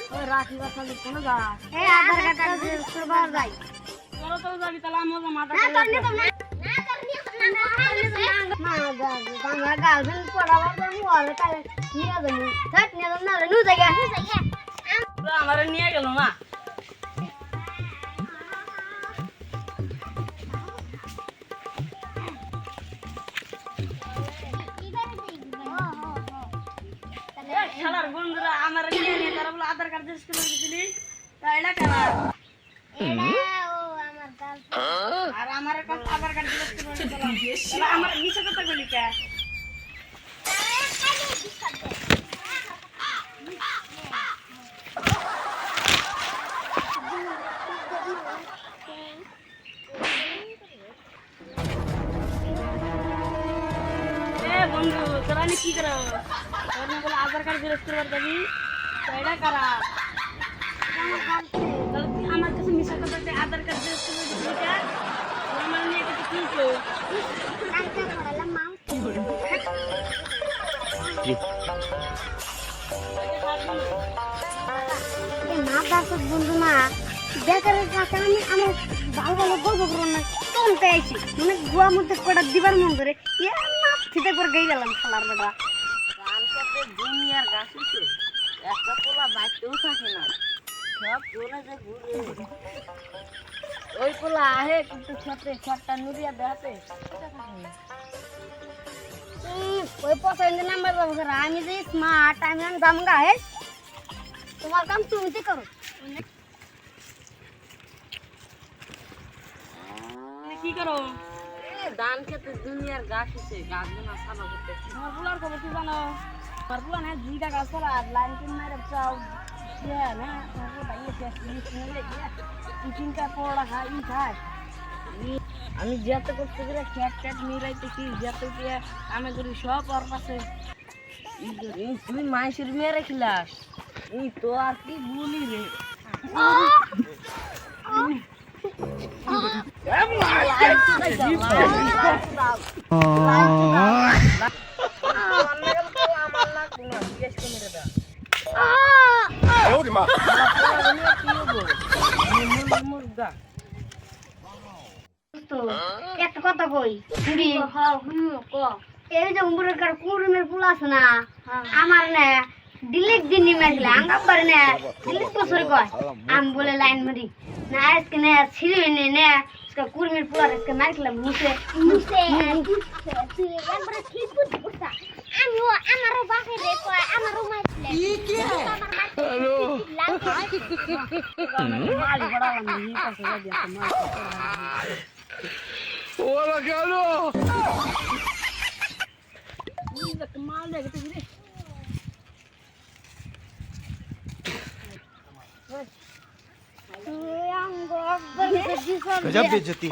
ওই রাখি কথা কোন যা এই আধার কার্ডটা যে করবার যাই চলো তো যাবি তাহলে আমি ওকে মাথা না করনি তো না না গার্লফ্রেন্ড পড়াবার জন্য ওরে তাহলে নিয়ে যাবো থাক নিয়ে যাবো না নু জায়গা আমারে নিয়ে গেল না শালার বন্ধুরা আমারে নিয়ে নিয়ে তারা বলে আধার কার্ড শেষ করে দিছিলি তাই না কেন আর আমার কাছে আধার কার্ড শেষ করে দিলাম আমার নিচে কথা বলি কে বন্ধু তোরা কি করো তোর না বলে আধার কার্ড জেরক্স করবার যাবি এটা কারা আমার কাছে মিশা কথা আধার কার্ড জেরক্স করবার দিবি কে আমার নিয়ে কিছু কিনছো না দাসক বন্ধু না বেকারের কাছে আমি আমার ভালো ভালো গল্প করবো না তখন পেয়েছি মানে গুয়া মধ্যে কটা দিবার মন করে ফিতে করে গেই গেলাম খেলার বেটা দুনিয়ার গাছ হচ্ছে একটা পোলা বাইতেও থাকে না সব চলে যে ঘুরে ওই পোলা আহে কিন্তু ছটটা নুরিয়া দেখাতে ওই পছন্দ নাম্বার যাবো আমি যে স্মার্ট আমি যাম গা হে তোমার কাম তুমি তো করো কি করো ধান খেতে দুনিয়ার গাছ হচ্ছে গাছগুলো সাফা করতে আমার পোলার খবর কি জানো আমার পোলা না দুইটা গাছ করা লাইন কিন মেরে চাও না তারপর বাইরে টিফিনটা পড়া খাই খায় আমি যেতে করতে গেলে খ্যাট খ্যাট মিরাইতেছি যেতে গিয়ে আমি করি সব ওর কাছে তুই মাইসের মেরে খিলাস তো আর কি বলি রে একটা কথা কই এই যে উমরের কুরুমের ফুল আছে না আমার না ডিলিট দিন মেঘলা আঙ্গা পারে না ডিলিট বছর কয় আমি বলে লাইন মারি না আজকে না ছিড়ে নে না इसका কুরুমের ফুল আর इसका মারলাম মুছে তুই একবার ঠিক বুঝ বুঝা আমি আমারও বাপে রে কয় আমারও মারলে কি হ্যালো মালি বড়ালাম নি পাশে দিয়া মার ওরা গেল মাল দেখতে রে गजब बेइज्जती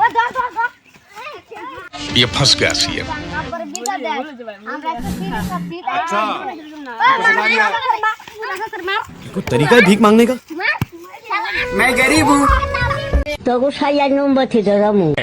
ये फंस गया सीएम अच्छा कोई तरीका है भीख मांगने का मैं गरीब हूँ तो गुस्सा या नंबर थे जरा मुंह